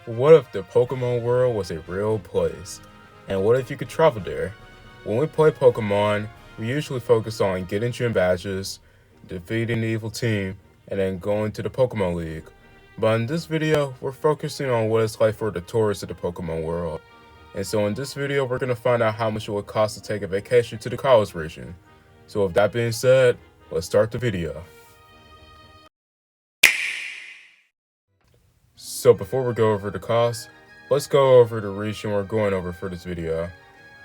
What if the Pokemon world was a real place? And what if you could travel there? When we play Pokemon, we usually focus on getting gym badges, defeating the evil team, and then going to the Pokemon League. But in this video, we're focusing on what it's like for the tourists of the Pokemon world. And so in this video, we're going to find out how much it would cost to take a vacation to the Kalos region. So with that being said, let's start the video. So before we go over the cost, let's go over the region we're going over for this video.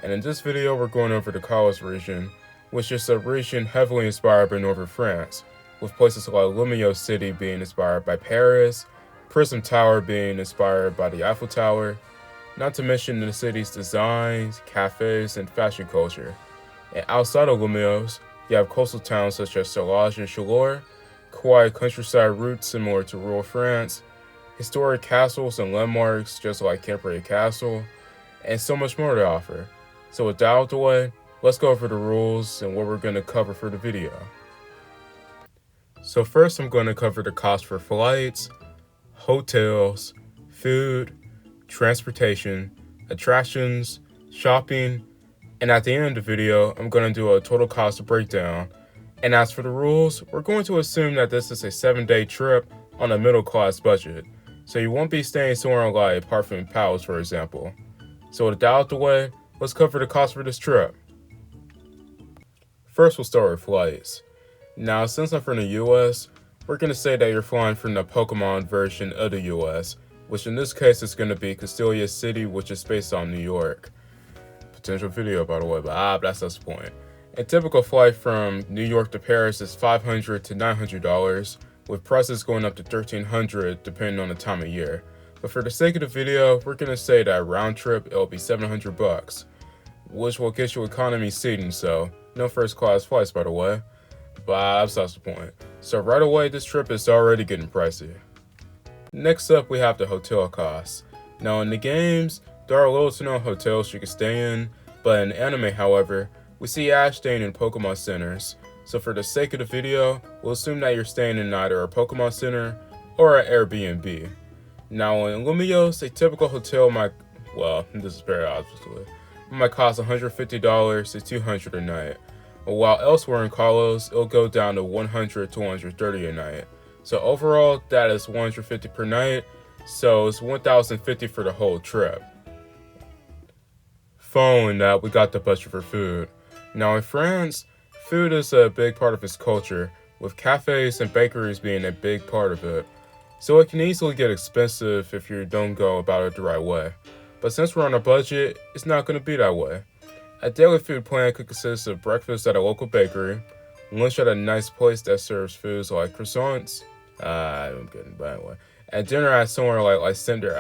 And in this video, we're going over the Kalos region, which is a region heavily inspired by northern France, with places like Lumiose City being inspired by Paris, Prism Tower being inspired by the Eiffel Tower, not to mention the city's designs, cafes, and fashion culture. And outside of Lumiose, you have coastal towns such as Salage and Chaleur, quiet countryside routes similar to rural France, historic castles and landmarks just like Cambrian Castle, and so much more to offer. So with that out of the way, let's go over the rules and what we're going to cover for the video. So first I'm going to cover the cost for flights, hotels, food, transportation, attractions, shopping, and at the end of the video, I'm going to do a total cost breakdown. And as for the rules, we're going to assume that this is a 7-day trip on a middle class budget. So you won't be staying somewhere like Parfum Palace, for example. So with that out the way, let's cover the cost for this trip. First, we'll start with flights. Now, since I'm from the US, we're going to say that you're flying from the Pokemon version of the US, which in this case is going to be Castelia City, which is based on New York. Potential video, by the way, but that's the point. A typical flight from New York to Paris is $500 to $900, with prices going up to $1,300 depending on the time of year. But for the sake of the video, we're going to say that round trip it'll be $700, which will get you economy seating, so no first class flights, by the way. But that's the point. So right away, this trip is already getting pricey. Next up, we have the hotel costs. Now in the games, there are little to no hotels you can stay in, but in anime, however, we see Ash staying in Pokemon centers. So for the sake of the video, we'll assume that you're staying in either a Pokemon Center or an Airbnb. Now in Lumiose, a typical hotel this is very obviously, might cost $150 to $200 a night. While elsewhere in Kalos, it'll go down to $100 to $130 a night. So overall, that is $150 per night, so it's $1,050 for the whole trip. Following that, we got the budget for food. Now in France, food is a big part of its culture, with cafes and bakeries being a big part of it. So it can easily get expensive if you don't go about it the right way. But since we're on a budget, it's not going to be that way. A daily food plan could consist of breakfast at a local bakery, lunch at a nice place that serves foods like croissants, I'm kidding, but anyway, and dinner at somewhere like Cinder,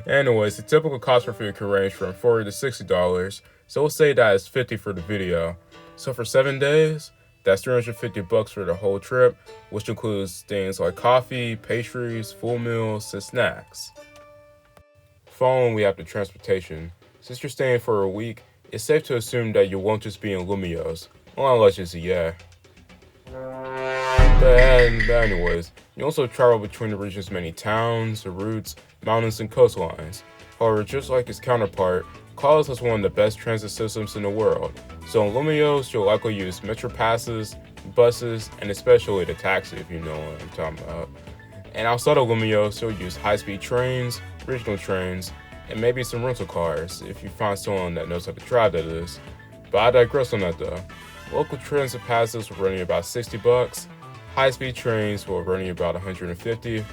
Anyways, the typical cost for food can range from $40 to $60, so we'll say that is $50 for the video. So for 7 days, that's $350 for the whole trip, which includes things like coffee, pastries, full meals, and snacks. Following, we have the transportation. Since you're staying for a week, it's safe to assume that you won't just be in Lumiose, unless you say yeah. But anyways, you also travel between the region's many towns, routes, mountains, and coastlines. However, just like its counterpart, Kalos has one of the best transit systems in the world. So in Lumiose, you'll likely use metro passes, buses, and especially the taxi if you know what I'm talking about. And outside of Lumiose, you'll use high-speed trains, regional trains, and maybe some rental cars if you find someone that knows how to drive, that is. But I digress on that though. Local transit passes will run you about $60. High-speed trains will run you about $150.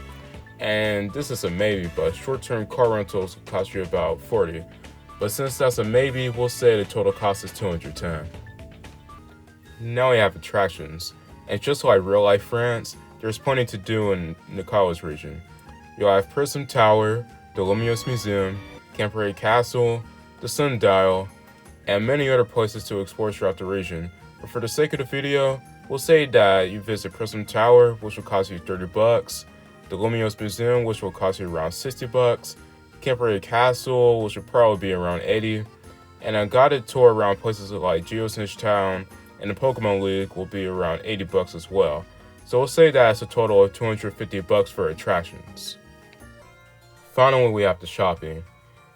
And this is a maybe, but short-term car rentals will cost you about $40. But since that's a maybe, we'll say the total cost is $210. Now we have attractions. And just like real-life France, there's plenty to do in the Kalos region. You'll have Prism Tower, the Lumiose Museum, Cambrian Castle, the Sundial, and many other places to explore throughout the region. But for the sake of the video, we'll say that you visit Prism Tower, which will cost you $30, the Lumiose Museum, which will cost you around $60, Cambrian Castle, which will probably be around $80, and a guided tour around places like Geosenge Town and the Pokemon League will be around $80 as well. So we'll say that it's a total of $250 for attractions. Finally, we have the shopping.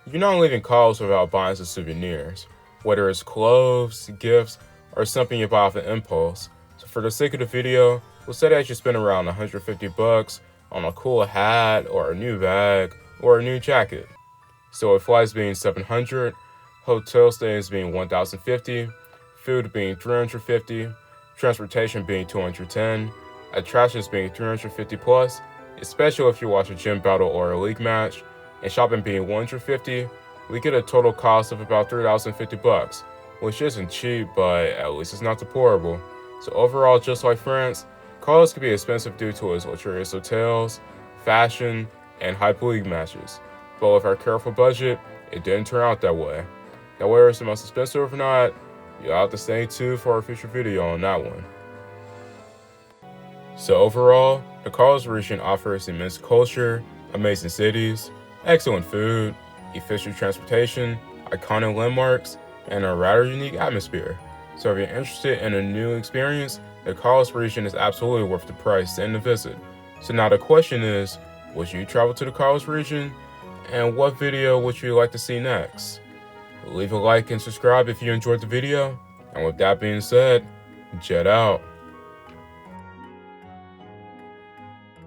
You're not leaving Kalos without buying some souvenirs, whether it's clothes, gifts, or something you buy off an impulse. So for the sake of the video, we'll say that you spend around 150 bucks on a cool hat, or a new bag, or a new jacket. So with flights being 700, hotel stays being 1,050, food being 350, transportation being 210, attractions being 350 plus, especially if you watch a gym battle or a league match, and shopping being 150, we get a total cost of about 3,050 bucks, which isn't cheap, but at least it's not deplorable. So overall, just like France, Kalos can be expensive due to its luxurious hotels, fashion, and hype league matches. But with our careful budget, it didn't turn out that way. Now whether it's the most expensive or not, you'll have to stay tuned for our future video on that one. So overall, the Kalos region offers immense culture, amazing cities, excellent food, efficient transportation, iconic landmarks, and a rather unique atmosphere. So if you're interested in a new experience, the Kalos region is absolutely worth the price and the visit. So now the question is, would you travel to the Kalos region? And what video would you like to see next? Leave a like and subscribe if you enjoyed the video. And with that being said, jet out.